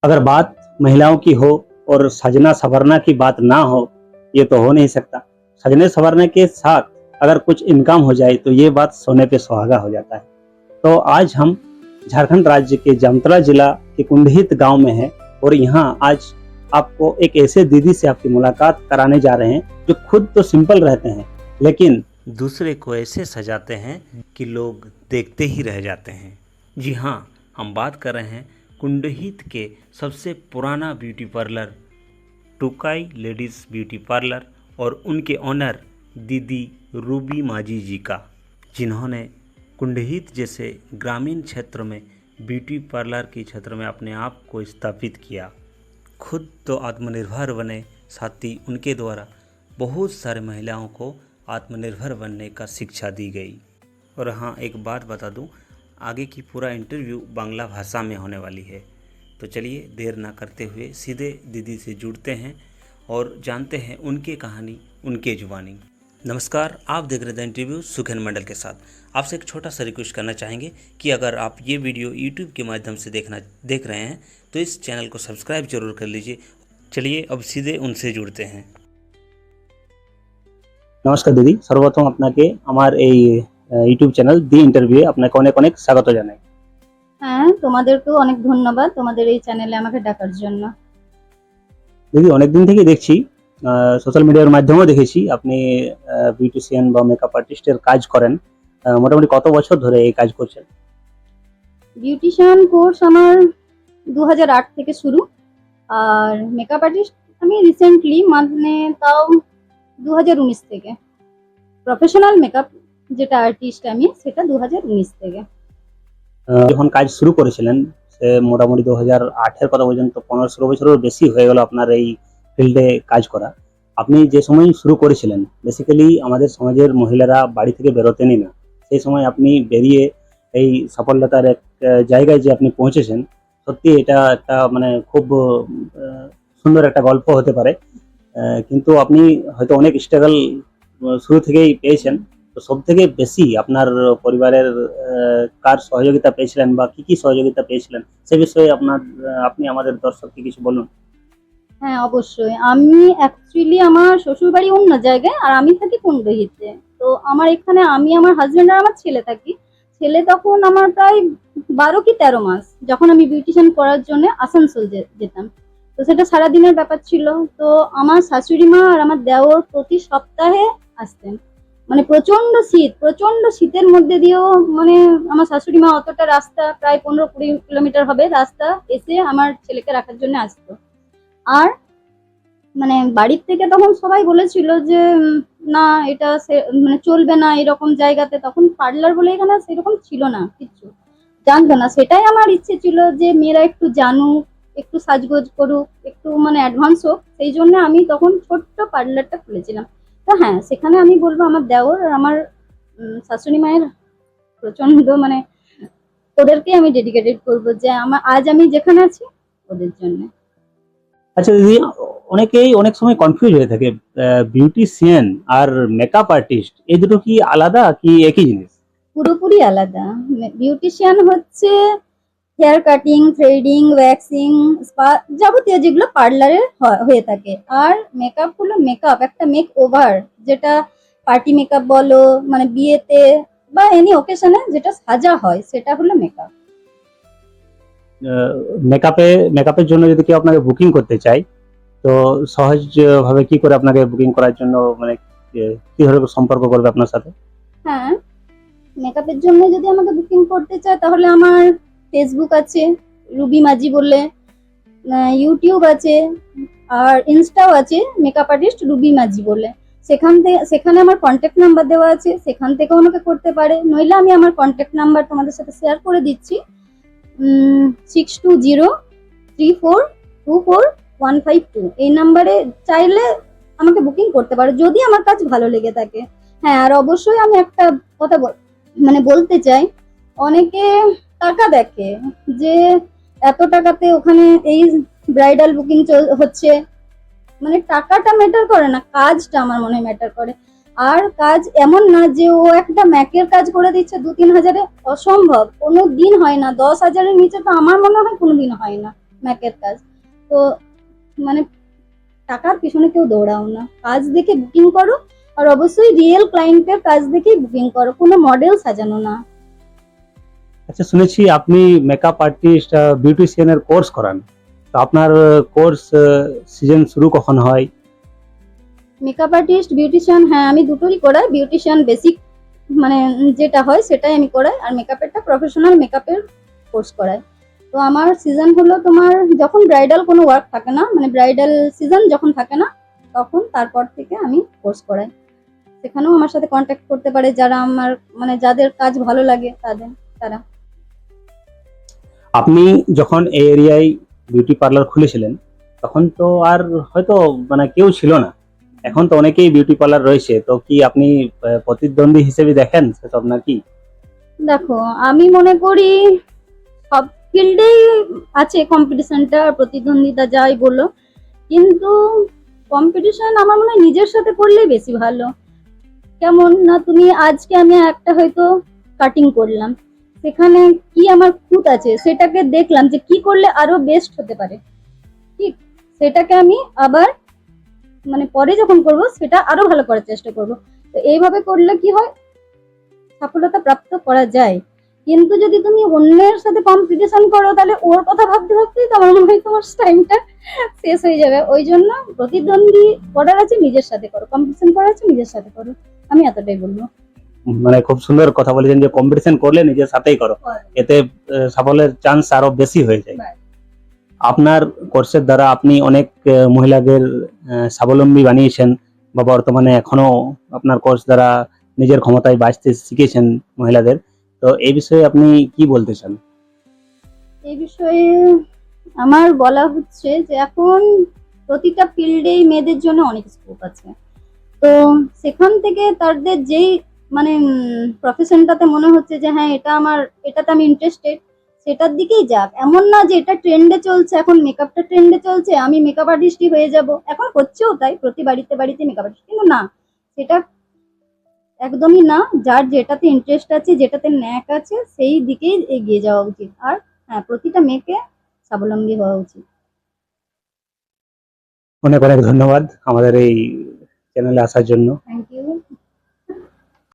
अगर बात महिलाओं की हो और सजना संवरना की बात ना हो, ये तो हो नहीं सकता। सजने संवरने के साथ अगर कुछ इनकम हो जाए तो ये बात सोने पे सुहागा हो जाता है। तो आज हम झारखंड राज्य के जामताड़ा जिला के कुंडहित गांव में हैं और यहाँ आज आपको एक ऐसे दीदी से आपकी मुलाकात कराने जा रहे हैं जो खुद तो सिंपल रहते हैं लेकिन दूसरे को ऐसे सजाते हैं कि लोग देखते ही रह जाते हैं। जी हाँ, हम बात कर रहे हैं कुंडहित के सबसे पुराना beauty parlour Tukai ladies beauty parlour और उनके ऑनर दीदी रूबी माझी जी का, जिन्होंने कुंडहित जैसे ग्रामीण क्षेत्र में ब्यूटी पार्लर के क्षेत्र में अपने आप को स्थापित किया। खुद तो आत्मनिर्भर बने, साथ ही उनके द्वारा बहुत सारे महिलाओं को आत्मनिर्भर बनने का शिक्षा दी गई। और हाँ, एक बात बता दूं, आगे की पूरा इंटरव्यू बांग्ला भाषा में होने वाली है। तो चलिए देर ना करते हुए सीधे दीदी से जुड़ते हैं और जानते हैं उनकी कहानी, उनके जुबानी। नमस्कार, आप देख रहे थे इंटरव्यू सुखेन मंडल के साथ। आपसे एक छोटा सा रिक्वेस्ट करना चाहेंगे कि अगर आप ये वीडियो यूट्यूब के माध्यम से देख रहे हैं तो इस चैनल को सब्सक्राइब जरूर कर लीजिए। चलिए अब सीधे उनसे जुड़ते हैं। नमस्कार दीदी, सर्वप्रथम আপনাকে আমার এই ইউটিউব চ্যানেল দি ইন্টারভিউ আপনাকে অনেক অনেক স্বাগত জানাই। হ্যাঁ, তোমাদেরকেও অনেক ধন্যবাদ তোমাদের এই চ্যানেলে আমাকে ডাকার জন্য। দিদি, অনেকদিন থেকে দেখছি, সোশ্যাল মিডিয়ার মাধ্যমেও দেখেছি আপনি বিউটিশিয়ান বা মেকআপ আর্টিস্টের কাজ করেন। মোটামুটি কত বছর ধরে এই কাজ করছেন? বিউটিশিয়ান কোর্স আমার 2008 থেকে শুরু, আর মেকআপ আর্টিস্ট আমি রিসেন্টলি মানে তাও 2019 থেকে। প্রফেশনাল মেকআপ যেটা আর্টিস্ট আমি, সেটা 2019 থেকে। যখন কাজ শুরু করেছিলেন সে মোটামুটি 2008 এর কথা পর্যন্ত 15-16 বছরের বেশি হয়ে গেল আপনার এই ফিল্ডে কাজ করা। আপনি যে সময় শুরু করেছিলেন, বেসিক্যালি আমাদের সমাজের মহিলারা বাড়ি থেকে বেরোতেনই না। সেই সময় আপনি বেরিয়ে এই সফলতার এক জায়গায় যে আপনি পৌঁছেছেন, সত্যি এটা একটা মানে খুব সুন্দর একটা গল্প হতে পারে। কিন্তু আপনি হয়তো অনেক স্ট্রাগল শুরু থেকেই পেয়েছেন। তো সবথেকে বেশি আপনার পরিবারের কার সহযোগিতা পেয়েছিলেন বা কি সহযোগিতা পেয়েছিলেন সে বিষয়ে আপনি আমাদের দর্শককে কিছু বলুন। হ্যাঁ, অবশ্যই। আমি অ্যাকচুয়ালি আমার শ্বশুর বাড়ি অন্য জায়গায়, আর আমি থাকি কুন্ডহিতে। তো আমার এখানে আমি, আমার হাজবেন্ড আর আমার ছেলে থাকি। ছেলে তখন আমার প্রায় 12 কি 13 মাস, যখন আমি বিউটিশিয়ান করার জন্য আসানসোল যেতাম। তো সেটা সারাদিনের ব্যাপার ছিল। তো আমার শাশুড়ি মা আর আমার দেওর প্রতি সপ্তাহে আসতেন। মানে প্রচন্ড শীতের মধ্যে দিয়েও মানে আমার শাশুড়ি মা অতটা রাস্তা, প্রায় 15-20 কিলোমিটার হবে রাস্তা, এসে আমার ছেলেকে রাখার জন্য আসতো। আর মানে বাড়ির থেকে তখন সবাই বলেছিল যে না, এটা মানে চলবে না এরকম জায়গাতে। তখন পার্লার বলে এখানে সেরকম ছিল না, কিছু জানতো না। সেটাই আমার ইচ্ছে ছিল যে মেয়েরা একটু জানুক, একটু সাজগোজ করুক, একটু মানে অ্যাডভান্স হোক। সেই জন্য আমি তখন ছোট্ট পার্লারটা খুলেছিলাম। তো হ্যাঁ, সেখানে আমি বলবো আমার দেওর আর আমার শাশুড়ি মায়ের প্রচন্ড মানে ওদেরকে আমি ডেডিকেটেড করবো যে আজ আমি যেখানে আছি ওদের জন্য। আচ্ছা দিদি, অনেকেই অনেক সময় কনফিউজ হয়ে থাকে, বিউটিশিয়ান আর মেকআপ আর্টিস্ট এই দুটো কি আলাদা কি একই জিনিস? পুরোপুরি আলাদা। বিউটিশিয়ান হচ্ছে hair cutting, threading, waxing, spa, যাবতীয় যেগুলো পার্লারে হয়ে থাকে। আর মেকআপ হলো মেকআপ, একটা মেক ওভার, যেটা পার্টি মেকআপ বলো, মানে বিয়েতে বা এনি ওকেশনে যেটা সাজা হয়, সেটা হলো মেকআপ। মেকআপের জন্য যদি কেউ আপনাকে বুকিং করতে চায় তো সহজ ভাবে কি করে আপনাকে বুকিং করার জন্য মানে কিভাবে সম্পর্ক করবে আপনার সাথে? হ্যাঁ, মেকআপের জন্য যদি আমাকে বুকিং করতে চায় তাহলে আমার ফেসবুক আছে রুবি মাঝি বলে, ইউটিউব আছে, আর ইনস্টাও আছে মেকআপ আর্টিস্ট রুবি মাঝি বলে। সেখানে আমার কন্ট্যাক্ট নাম্বার দেওয়া আছে, সেখান থেকেও আমাকে করতে পারে। নইলে আমি আমার কন্ট্যাক্ট নাম্বার তোমাদের সাথে শেয়ার করে দিচ্ছি, 6203424152। এই নাম্বারে চাইলে আমাকে বুকিং করতে পারো যদি আমার কাজ ভালো লেগে থাকে। হ্যাঁ, আর অবশ্যই আমি একটা কথা বলতে চাই, অনেকে টাকা দেখে যে এত টাকাতে ওখানে এই ব্রাইডাল বুকিং হচ্ছে, মানে টাকাটা ম্যাটার করে না, কাজটা আমার মনে হয় ম্যাটার করে। আর কাজ এমন না যে ও একটা ম্যাকের কাজ করে দিচ্ছে 2-3 হাজারে, অসম্ভব, কোনো দিন হয় না। 10,000-এর নিচে তো আমার মনে হয় কোনোদিন হয় না। ম্যাকের কাজ। তো মানে টাকার পিছনে কেউ দৌড়াও না, কাজ দেখে বুকিং করো, আর অবশ্যই রিয়েল ক্লায়েন্টের কাজ দেখেই বুকিং করো, কোনো মডেল সাজানো না। আচ্ছা, শুনেছি আপনি মেকআপ আর্টিস্ট বিউটিশিয়ানের কোর্স করান, তো আপনার কোর্স সিজন শুরু কখন হয়? মেকআপ আর্টিস্ট, বিউটিশিয়ান, হ্যাঁ আমি দুটোরই করাই। বিউটিশিয়ান বেসিক মানে যেটা হয় সেটাই আমি করাই, আর মেকআপেরটা প্রফেশনাল মেকআপের কোর্স করাই। তো আমার সিজন হলো তোমার যখন ব্রাইডাল কোনো ওয়ার্ক থাকে না, মানে ব্রাইডাল সিজন যখন থাকে না, তখন তারপর থেকে আমি কোর্স করাই। সেখানেও আমার সাথে কন্ট্যাক্ট করতে পারে যারা আমার মানে যাদের কাজ ভালো লাগে তারা। আপনি যখন এই এরিয়ায় বিউটি পার্লার খুলেছিলেন তখন তো আর হয়তো মানে কেউ ছিল না, এখন তো অনেকেই বিউটি পার্লার রয়েছে, তো কি আপনি প্রতিদ্বন্দ্বী হিসেবে দেখেন সেসব নাকি? দেখো, আমি মনে করি সব ফিল্ডেই আছে কম্পিটিশনটা, প্রতিদ্বন্দ্বিতা যাই বলো, কিন্তু কম্পিটিশন আমার মনে হয় নিজের সাথে করলেই বেশি ভালো। কেমন না, তুমি আজকে আমি একটা হয়তো কাটিং করলাম, সেখানে কি আমার খুঁত আছে সেটাকে দেখলাম যে কি করলে আরো বেস্ট হতে পারে, ঠিক সেটাকে আমি আবার মানে পরে যখন করব সেটা আরো ভালো করার চেষ্টা করব। তো এইভাবে করলে কি হয়, সফলতা প্রাপ্ত করা যায়। কিন্তু যদি তুমি অন্যের সাথে কম্পিটিশন করো তাহলে ওর কথা ভাবতে ভাবতেই তো আমার মনে হয় তোমার টাইমটা শেষ হয়ে যাবে। ওই জন্য প্রতিদ্বন্দ্বী করার আছে নিজের সাথে করো, কম্পিটিশন করার আছে নিজের সাথে করো, আমি এতটাই বলবো। মানে খুব সুন্দর কথা বলেছেন যে কম্পিটিশন করলে নিজের সাথেই করো, এতে সাফল্যের চান্স আরো বেশি হয়ে যায়। আপনার কোর্সের দ্বারা আপনি অনেক মহিলাদের স্বাবলম্বী বানিয়েছেন, বা বর্তমানে এখনো আপনার কোর্স দ্বারা নিজের ক্ষমতায় বাঁচতে শিখিয়েছেন মহিলাদের, তো এই বিষয়ে আপনি কি বলতে চান? এই বিষয়ে আমার বলা হচ্ছে যে এখন প্রতিটা ফিল্ডেই মেয়েদের জন্য অনেক স্কোপ আছে। তো সেখান থেকে তাদের যেই মানে প্রফেশনটাতে মনে হচ্ছে যে হ্যাঁ এটা আমার, এটাতে আমি ইন্টারেস্টেড, সেটার দিকেই যাক। এমন না যে এটা ট্রেন্ডে চলছে, এখন মেকআপটা ট্রেন্ডে চলছে আমি মেকআপ আর্টিস্টই হয়ে যাব, এখন হচ্ছেও তাই, প্রতি বাড়িতে বাড়িতে মেকআপ আর্টিস্ট, কিন্তু না, সেটা একদমই না। যার যেটাতে ইন্টারেস্ট আছে, যেটাতে ন্যাক আছে, সেই দিকেই এগিয়ে যাওয়া উচিত। আর হ্যাঁ, প্রতিটা মেয়েকে স্বাবলম্বী হওয়া উচিত। অনেক অনেক ধন্যবাদ আমাদের এই চ্যানেলে আসার জন্য। Thank you.